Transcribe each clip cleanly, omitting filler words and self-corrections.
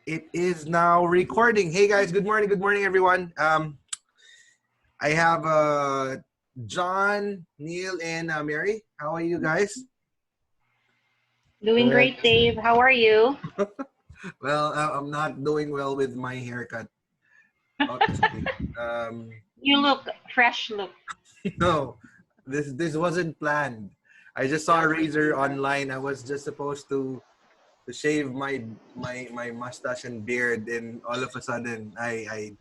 It is now recording. Hey guys, good morning everyone. I have John, Neil, and Mary. How are you guys? Doing Good. great, Dave. How are you? Well, I'm not doing well with my haircut, honestly. You look fresh look. No, this wasn't planned. I just saw a razor online. I was just supposed to shave my mustache and beard, and all of a sudden I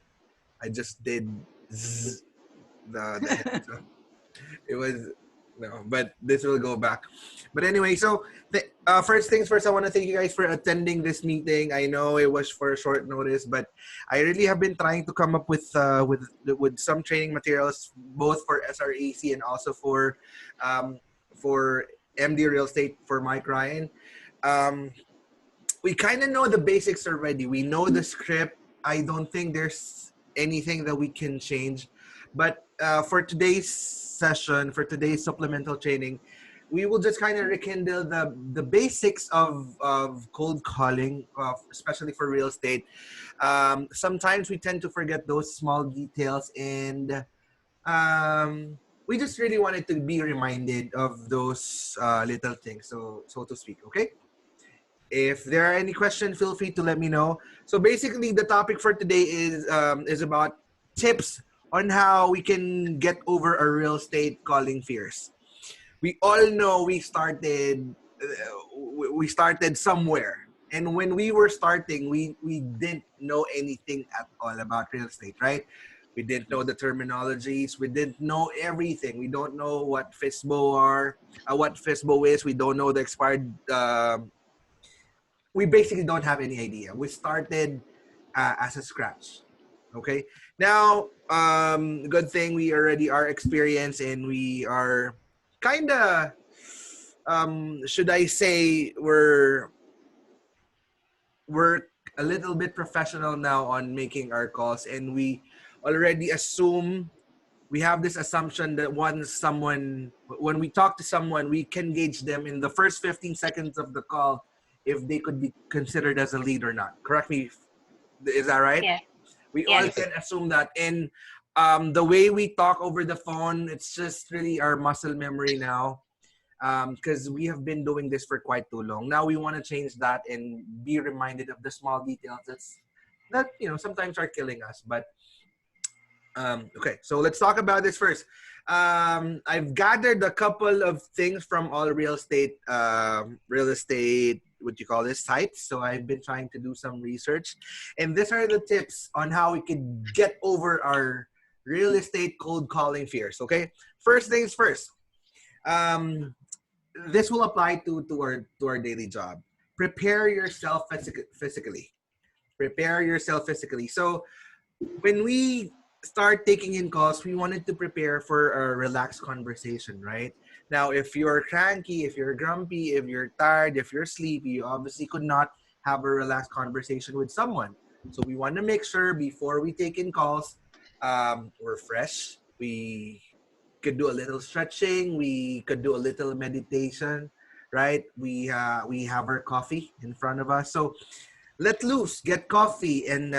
just did zzz, the head. So it was no, but this will go back. But anyway, so first things first, I want to thank you guys for attending this meeting. I know it was for a short notice, but I really have been trying to come up with some training materials, both for SRAC and also for MD Real Estate for Mike Ryan. We kind of know the basics already. We know the script. I don't think there's anything that we can change. But for today's session, for today's supplemental training, we will just kind of rekindle the basics of cold calling, especially for real estate. Sometimes we tend to forget those small details, and we just really wanted to be reminded of those little things, so to speak. Okay. If there are any questions, feel free to let me know. So basically, the topic for today is about tips on how we can get over our real estate calling fears. We all know we started somewhere, and when we were starting, we didn't know anything at all about real estate, right? We didn't know the terminologies. We didn't know everything. We don't know what what FISBO is. We don't know the expired. We basically don't have any idea. We started as a scratch. Okay. Now, good thing we already are experienced, and we are kind of, should I say, we're a little bit professional now on making our calls, and we already assume, we have this assumption that when we talk to someone, we can gauge them in the first 15 seconds of the call if they could be considered as a lead or not. Correct me, is that right? Yeah. We all Yes. can assume that. And the way we talk over the phone, it's just really our muscle memory now, because we have been doing this for quite too long. Now we want to change that and be reminded of the small details that sometimes are killing us. But okay, so let's talk about this first. I've gathered a couple of things from all real estate, what you call this, sites. So I've been trying to do some research, and these are the tips on how we can get over our real estate cold calling fears. Okay, first things first. This will apply to our daily job. Prepare yourself physically. Prepare yourself physically. So when we start taking in calls, we wanted to prepare for a relaxed conversation, right? Now, if you're cranky, if you're grumpy, if you're tired, if you're sleepy, you obviously could not have a relaxed conversation with someone. So we want to make sure before we take in calls, we're fresh. We could do a little stretching. We could do a little meditation, right? We have our coffee in front of us. So let loose, get coffee, and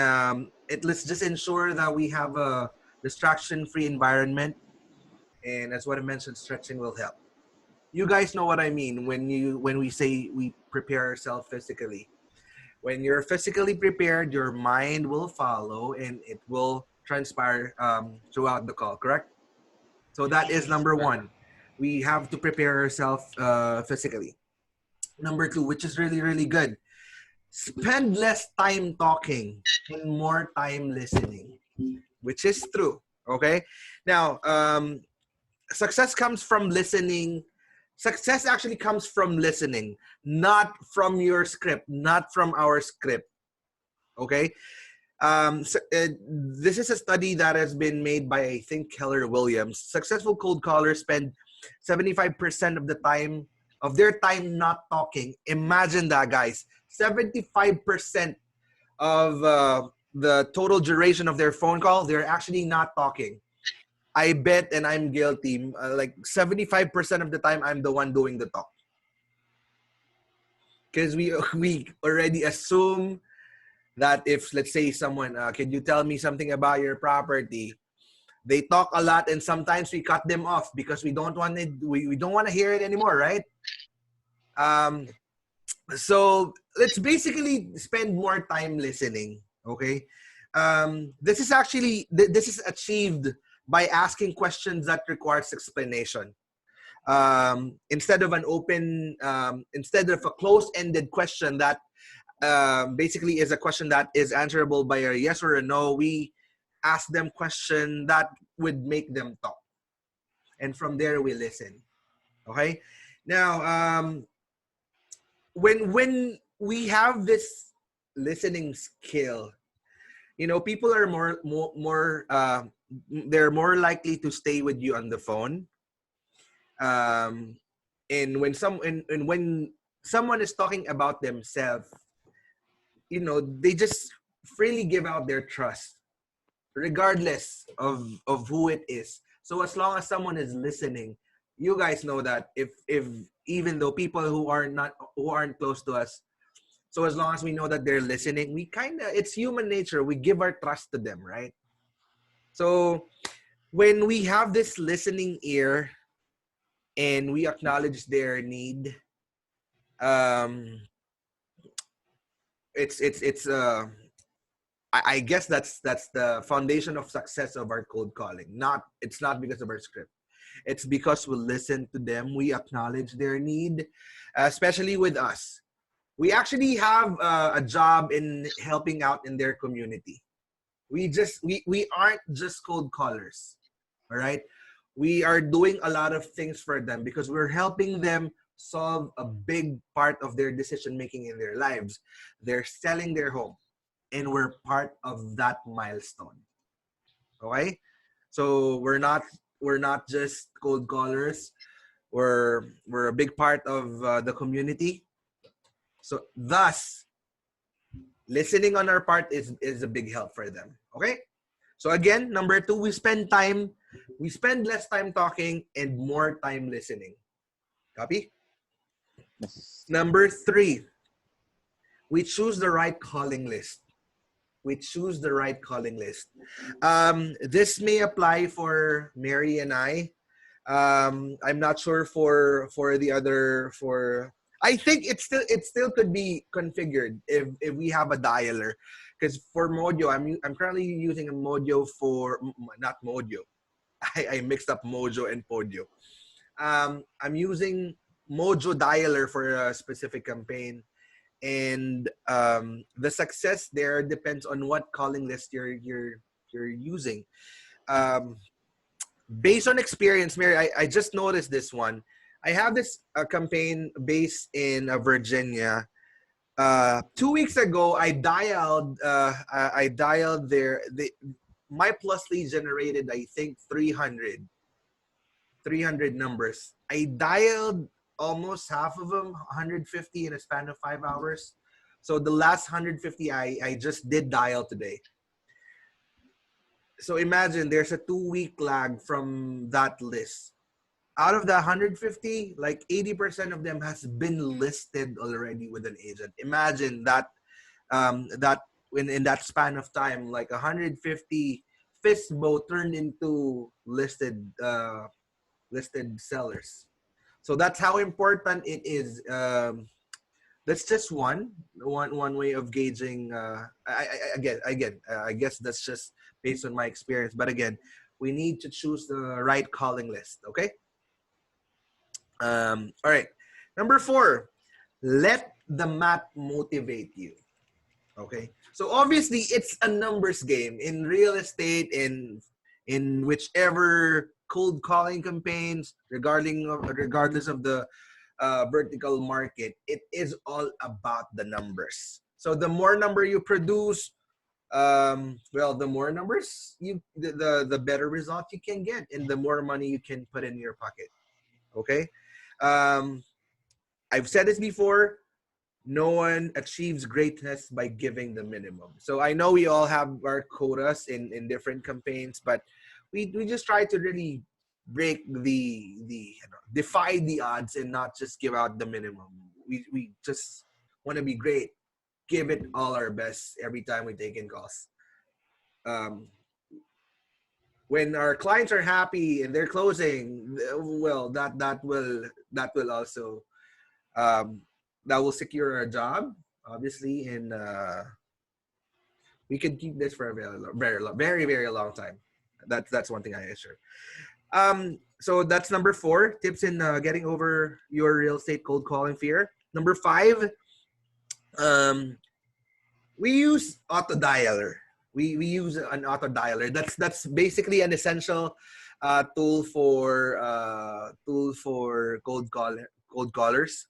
let's just ensure that we have a distraction-free environment. And as what I mentioned, stretching will help. You guys know what I mean when we say we prepare ourselves physically. When you're physically prepared, your mind will follow, and it will transpire throughout the call. Correct? So that is number one. We have to prepare ourselves physically. Number two, which is really, really good, spend less time talking and more time listening, which is true. Okay. Now, success comes from listening. Success actually comes from listening, not from your script, not from our script. Okay. This is a study that has been made by, I think, Keller Williams. Successful cold callers spend 75% of their time not talking. Imagine that, guys. 75% of the total duration of their phone call, they're actually not talking. I bet, and I'm guilty, like 75% of the time, I'm the one doing the talk. Because we already assume that if, let's say, someone, can you tell me something about your property? They talk a lot, and sometimes we cut them off because we don't want it. We don't want to hear it anymore, right? Um, so let's basically spend more time listening. Okay, this is actually this is achieved by asking questions that requires explanation. Instead of instead of a close-ended question that basically is a question that is answerable by a yes or a no, we ask them question that would make them talk, and from there we listen. Okay, now when we have this listening skill, people are more they're more likely to stay with you on the phone. um and when someone is talking about themselves, they just freely give out their trust regardless of who it is. So as long as someone is listening, you guys know that if even though people who aren't close to us, so as long as we know that they're listening, we kind of, it's human nature, we give our trust to them, right? So when we have this listening ear and we acknowledge their need, um it's I guess that's the foundation of success of our cold calling. It's not because of our script. It's because we listen to them, we acknowledge their need, especially with us. We actually have a job in helping out in their community. We aren't just cold callers, all right? We are doing a lot of things for them because we're helping them solve a big part of their decision making in their lives. They're selling their home, and we're part of that milestone. Okay? So we're not just cold callers. We're a big part of the community. So thus, listening on our part is a big help for them. Okay? So again, number 2, we spend less time talking and more time listening. Copy? Yes. Number 3, we choose the right calling list. We choose the right calling list. This may apply for Mary and I. I'm not sure for the other for. I think it still could be configured if we have a dialer, because for Mojo, I'm currently using a Mojo not Mojo. I mixed up Mojo and Podio. I'm using Mojo dialer for a specific campaign, and the success there depends on what calling list you're using. Um, Based on experience, Mary, I just noticed this one. I have this campaign based in Virginia. 2 weeks ago, I dialed my plus lead generated, I think, 300 numbers. I dialed almost half of them, 150 in a span of 5 hours. So the last 150 I just did dial today. So imagine there's a 2 week lag from that list. Out of the 150, like 80% of them has been listed already with an agent. Imagine that in that span of time, like 150 fistbo turned into listed sellers. So that's how important it is. That's just one way of gauging. I guess that's just based on my experience. But again, we need to choose the right calling list. Okay. All right. Number 4, let the map motivate you. Okay. So obviously it's a numbers game in real estate, in whichever cold calling campaigns, regardless of the vertical market. It is all about the numbers. So the more number you produce, well, the more numbers the better result you can get, and the more money you can put in your pocket. Okay. um I've said this before. No one achieves greatness by giving the minimum. So I know we all have our quotas in different campaigns, but we just try to really break defy the odds and not just give out the minimum. We just want to be great. give it all our best every time we take in calls. Um, when our clients are happy and they're closing, well, that will also um, that will secure our job, obviously, and we can keep this for a very long time. That's one thing I assure. So that's number 4 tips in getting over your real estate cold calling fear. Number 5, um, we use autodialer. We use an autodialer. That's basically an essential tool for cold callers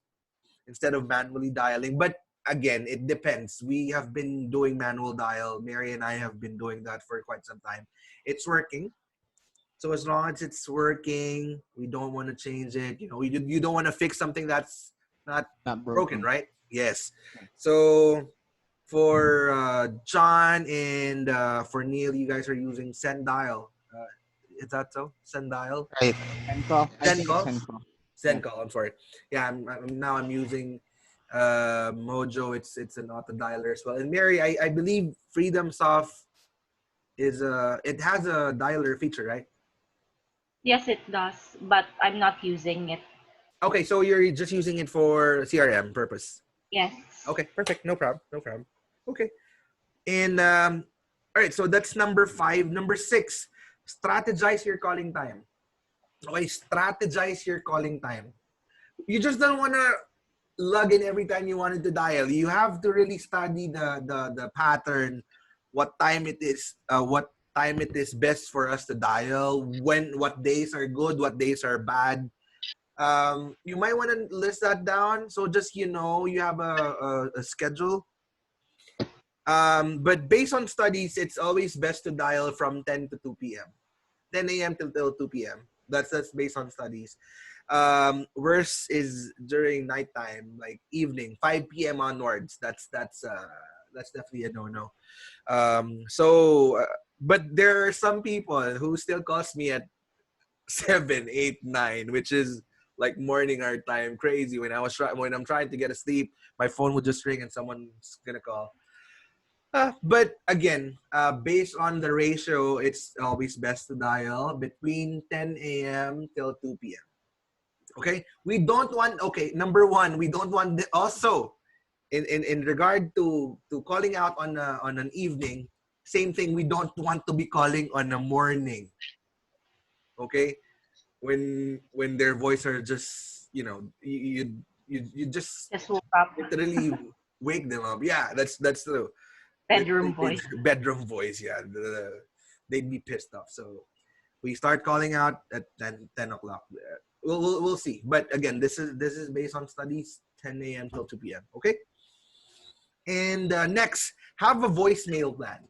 instead of manually dialing. But again, it depends. We have been doing manual dial. Mary and I have been doing that for quite some time. It's working. So as long as it's working, we don't want to change it. You don't want to fix something that's not Not broken, broken. right? Yes. So for John and for Neil, you guys are using send dial. Is that so? Send dial? Right. Send call. I Send think it's call? send call. Send Yeah. call. I'm sorry. Yeah, now I'm using Mojo. It's an auto dialer as well. And Mary, I believe Freedom Soft is it has a dialer feature, right? Yes, it does, but I'm not using it. Okay, so you're just using it for CRM purpose. Yes. Okay, perfect. No problem. No problem. Okay. And all right, so that's number 5. Number 6, strategize your calling time. Okay, strategize your calling time. You just don't want to log in every time you wanted to dial. You have to really study the pattern, what time it is, best for us to dial, what days are good, what days are bad. You might want to list that down so just you have a schedule. But based on studies, it's always best to dial from 10 to 2 p.m. 10 a.m. till 2 p.m. That's based on studies. Worse is during nighttime, like evening, 5 p.m. onwards. That's definitely a no-no. But there are some people who still calls me at 7, 8, 9, which is like morning our time. Crazy. When I'm trying to get a sleep, my phone would just ring and someone's gonna call. But again, based on the ratio, it's always best to dial between 10 a.m. till 2 p.m. Okay, we don't want. Okay, number 1, we don't want also in regard to calling out on an evening. Same thing. We don't want to be calling on a morning. Okay, when their voice are just you just Just woke up. literally wake them up. Yeah, that's true. Bedroom voice. Bedroom voice. Yeah, they'd be pissed off. So we start calling out at 10 o'clock. We'll see. But again, this is based on studies. 10 a.m. till 2 p.m. Okay. And next, have a voicemail plan.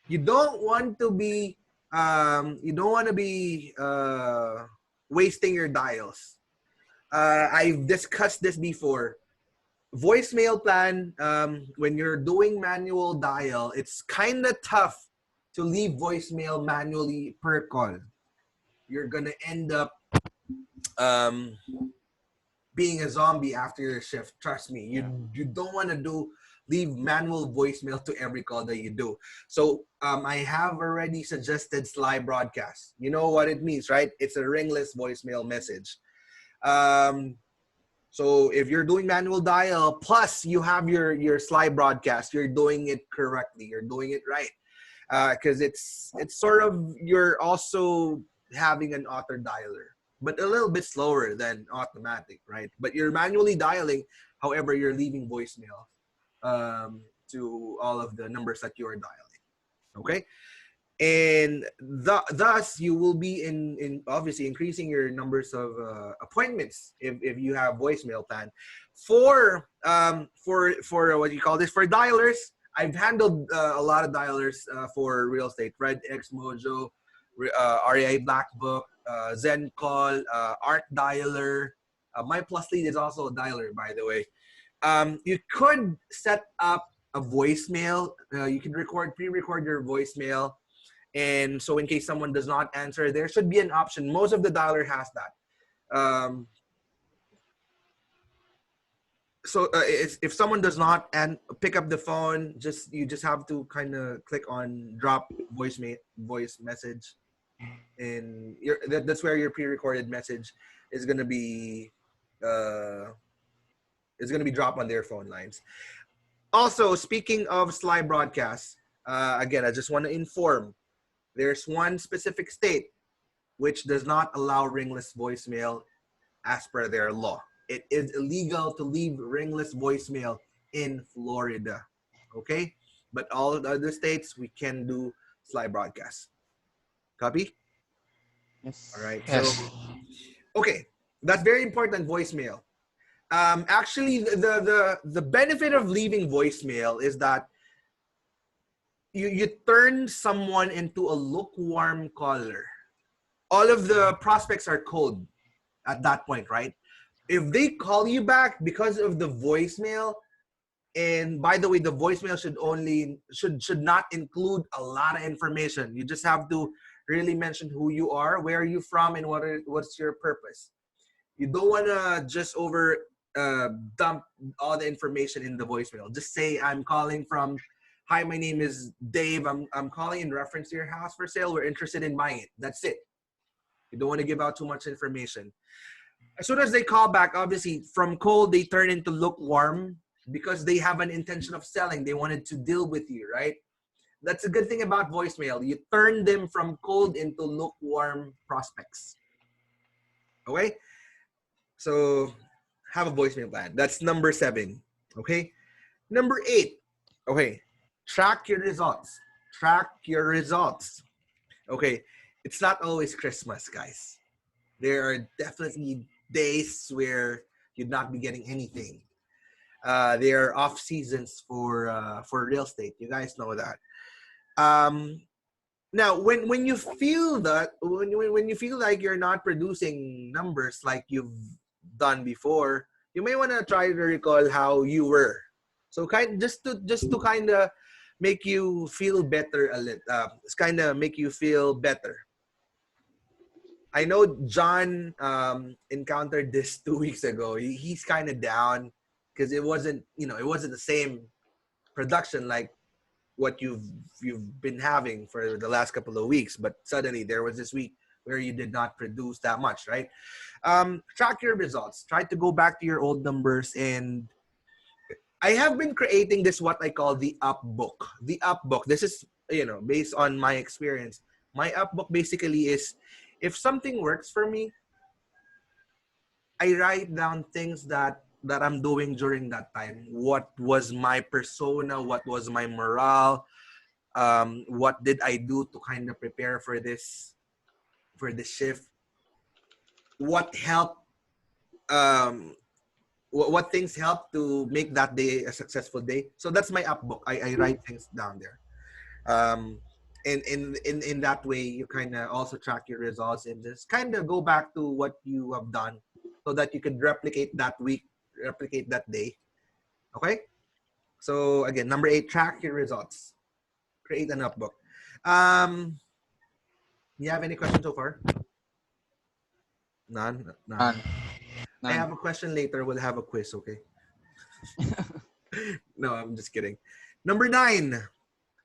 You don't want to be wasting your dials. I've discussed this before. Voicemail plan, when you're doing manual dial, it's kind of tough to leave voicemail manually per call. You're gonna end up um, being a zombie after your shift. Trust me, you don't want to leave manual voicemail to every call that you do. So I have already suggested slide broadcast. You know what it means, right? It's a ringless voicemail message. So if you're doing manual dial, plus you have your slide broadcast, you're doing it correctly. You're doing it right. Because it's sort of, you're also having an auto dialer, but a little bit slower than automatic, right? But you're manually dialing, however, you're leaving voicemail to all of the numbers that you are dialing. Okay. And thus you will be in obviously increasing your numbers of appointments if you have voicemail plan for what you call this, for dialers. I've handled a lot of dialers for real estate: Red X Mojo, REI Black Book, Zen Call, Art Dialer. My Plus Lead is also a dialer, by the way. You could set up a voicemail. You can pre-record your voicemail. And so in case someone does not answer, there should be an option. Most of the dialer has that. So if someone does not and pick up the phone, you just have to kind of click on drop voice message, and that's where your pre-recorded message is gonna be uh dropped on their phone lines. Also, speaking of Sly broadcasts, again, I just want to inform there's one specific state which does not allow ringless voicemail as per their law. It is illegal to leave ringless voicemail in Florida. Okay? But all the other states, we can do Sly broadcasts. Copy? All Yes. right. So, Yes. okay. That's very important, voicemail. Actually, the benefit of leaving voicemail is that you turn someone into a lukewarm caller. All of the prospects are cold at that point, right? If they call you back because of the voicemail, and by the way, the voicemail should not include a lot of information. You just have to really mention who you are, where are you from, and what's your purpose. You don't want to just dump all the information in the voicemail. Just say, I'm calling from, hi, my name is Dave. I'm calling in reference to your house for sale. We're interested in buying it. That's it. You don't want to give out too much information. As soon as they call back, obviously from cold, they turn into lukewarm because they have an intention of selling. They wanted to deal with you, right? That's a good thing about voicemail. You turn them from cold into lukewarm prospects. Okay? So have a voicemail plan. That's number 7. Okay? Number 8. Okay. Track your results. Track your results. Okay. It's not always Christmas, guys. There are definitely days where you'd not be getting anything. There are off seasons for real estate. You guys know that. Now, when you feel that when you feel like you're not producing numbers like you've done before, you may want to try to recall how you were. So just to kind of make you feel better a little. It's kind of make you feel better. I know John encountered this 2 weeks ago. He's kind of down because it wasn't the same production like what you've been having for the last couple of weeks. But suddenly there was this week where you did not produce that much, right? Track your results. Try to go back to your old numbers, and I have been creating this what I call the up book. The up book. This is based on my experience. My up book basically is if something works for me, I write down things that I'm doing during that time. What was my persona? What was my morale? What did I do to kind of prepare for this shift? What helped? What things helped to make that day a successful day? So that's my up book. I write things down there. Um, and in that way, you kind of also track your results and just kind of go back to what you have done, so that you could replicate that week, replicate that day. Okay. So again, number 8, track your results. Create an up book. You have any questions so far? None. None. I have None. a question later. We'll have a quiz. Okay. No, I'm just kidding. Number 9.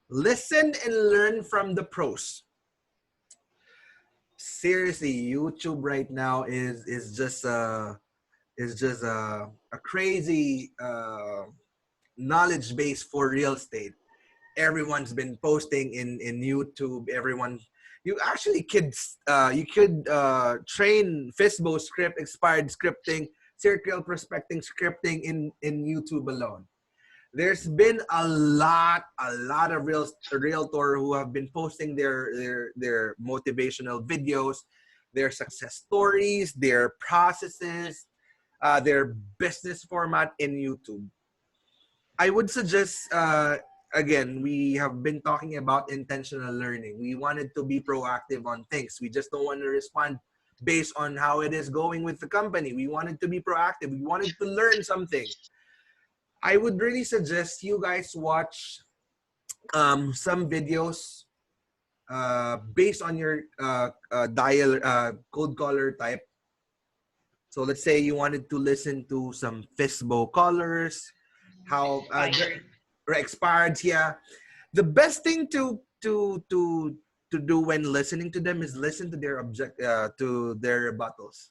Listen and learn from the pros. Seriously, YouTube right now is just a crazy knowledge base for real estate. Everyone's been posting in YouTube. You actually could train FISBO script, expired scripting, circle prospecting scripting in YouTube alone. There's been a lot of realtor who have been posting their motivational videos, their success stories, their processes, their business format in YouTube. I would suggest, again, we have been talking about intentional learning. We wanted to be proactive on things. We just don't want to respond based on how it is going with the company. We wanted to be proactive. We wanted to learn something. I would really suggest you guys watch some videos based on your cold caller type. So let's say you wanted to listen to some Fishbowl colors, how expired, yeah. The best thing to do when listening to them is listen to their to their rebuttals.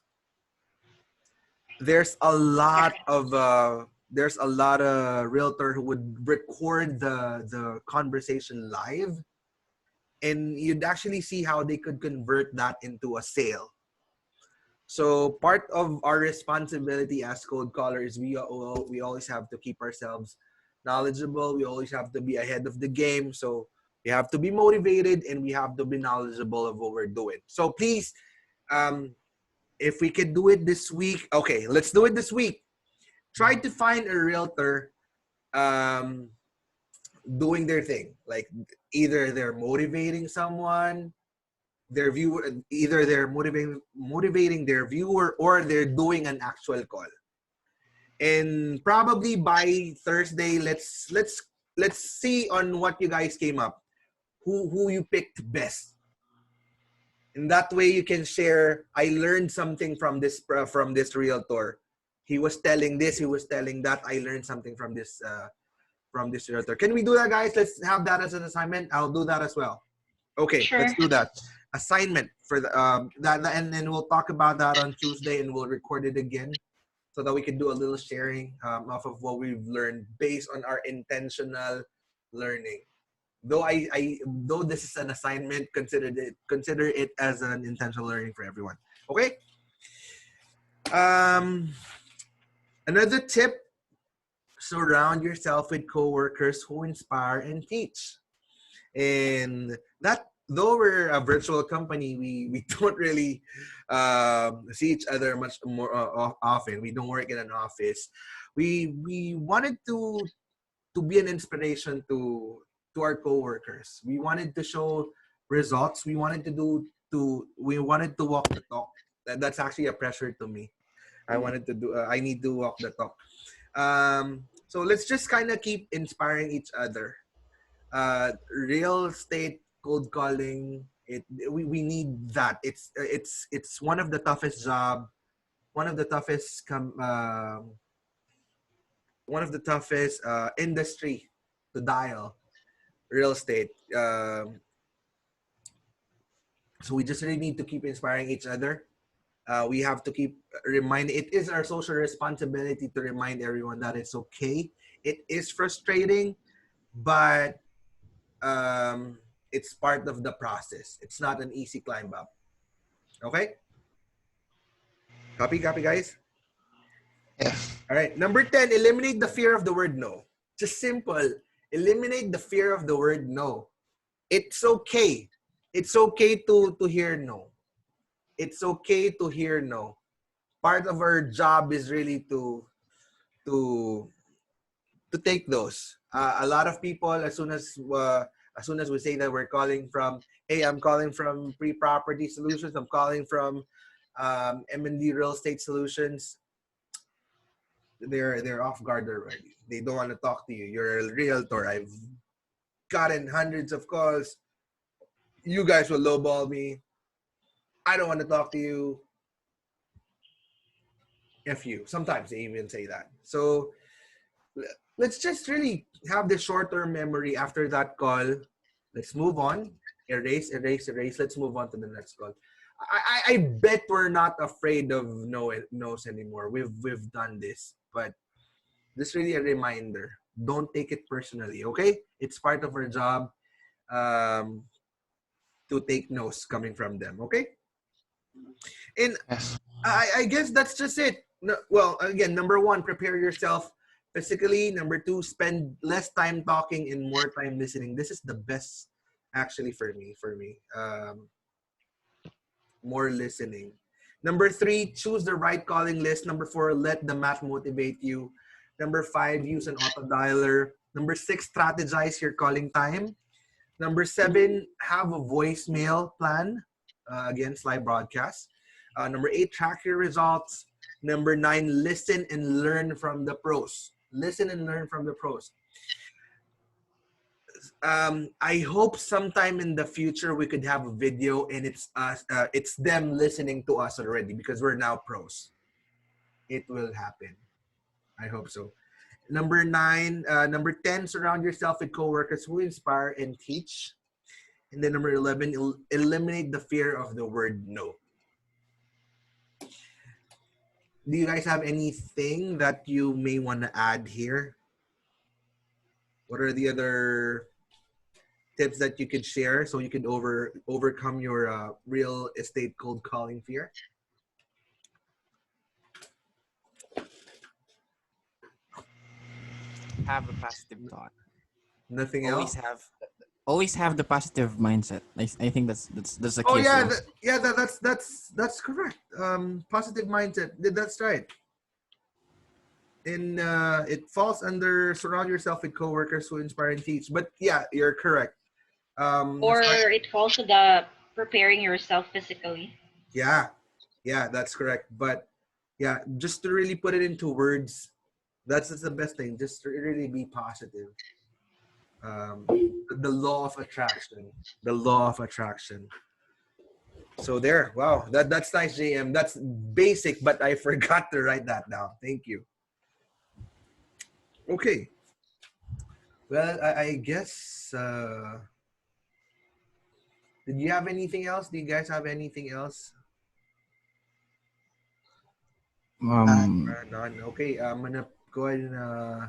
There's a lot of realtor who would record the conversation live, and you'd actually see how they could convert that into a sale. So part of our responsibility as cold callers, we always have to keep ourselves knowledgeable. We always have to be ahead of the game. So we have to be motivated and we have to be knowledgeable of what we're doing. So please, if we could do it this week, okay, let's do it this week. Try to find a realtor um, doing their thing. Like either they're motivating someone, their viewer, either they're motivating their viewer, or they're doing an actual call. And probably by Thursday, let's see on what you guys came up, who you picked best. And that way you can share, I learned something from this realtor. He was telling this, he was telling that. I learned something from this realtor. Can we do that, guys? Let's have that as an assignment. I'll do that as well. Okay, Sure. let's do that. Assignment for the that, and then we'll talk about that on Tuesday, and we'll record it again so that we can do a little sharing off of what we've learned based on our intentional learning. Though this is an assignment, consider it as an intentional learning for everyone. Okay. Another tip: surround yourself with coworkers who inspire and teach. And that, though we're a virtual company, we don't really see each other much more often. We don't work in an office. We wanted to be an inspiration to our coworkers. We wanted to show results. We wanted to walk the talk. That's actually a pressure to me. I need to walk the talk. So let's just kind of keep inspiring each other. Real estate cold calling, we need that. It's one of the toughest job, one of the toughest industry to dial, real estate. So we just really need to keep inspiring each other. We have to keep it is our social responsibility to remind everyone that it's okay. It is frustrating, but it's part of the process. It's not an easy climb up. Okay? Copy, guys? Yeah. All right. Number 10, eliminate the fear of the word no. Just simple. Eliminate the fear of the word no. It's okay. It's okay to hear no. It's okay to hear no. Part of our job is really to take those. A lot of people, as soon as we say that we're calling from, hey, I'm calling from Pre-Property Solutions, I'm calling from M&D Real Estate Solutions, they're off guard already. They don't want to talk to you. You're a realtor. I've gotten hundreds of calls. You guys will lowball me. I don't want to talk to you. F you. Sometimes they even say that. So let's just really have the short-term memory after that call. Let's move on. Erase. Let's move on to the next call. I bet we're not afraid of no's anymore. We've done this, but this is really a reminder. Don't take it personally, okay? It's part of our job to take no's coming from them, okay? And Yes. I guess that's just it. No, well, again, number 1, prepare yourself physically. Number 2, spend less time talking and more time listening. This is the best, actually, for me. More listening. Number 3, choose the right calling list. Number 4, let the math motivate you. Number 5, use an autodialer. Number 6, strategize your calling time. Number 7, have a voicemail plan against live broadcast. Number 8, track your results. Number 9, listen and learn from the pros. Listen and learn from the pros. I hope sometime in the future we could have a video and it's us, it's them listening to us already, because we're now pros. it will happen. I hope so. Number 10, surround yourself with coworkers who inspire and teach. And then number 11, eliminate the fear of the word no. Do you guys have anything that you may want to add here? What are the other tips that you could share so you could overcome your real estate cold calling fear? Have a positive thought. Nothing Always else? have always have the positive mindset. I think that's a Oh key as yeah, well. that's correct. Positive mindset. That's right. And it falls under surround yourself with coworkers who inspire and teach. But yeah, you're correct. Or Start, it falls to the preparing yourself physically. yeah, yeah, that's correct. But yeah, just to really put it into words, that's the best thing. Just to really be positive. Um, the law of attraction. The law of attraction. So there, wow, that's nice, JM. That's basic, but I forgot to write that down. Thank you. Okay. Well, I guess. Did you have anything else? Do you guys have anything else? Um None. Okay, I'm gonna go ahead and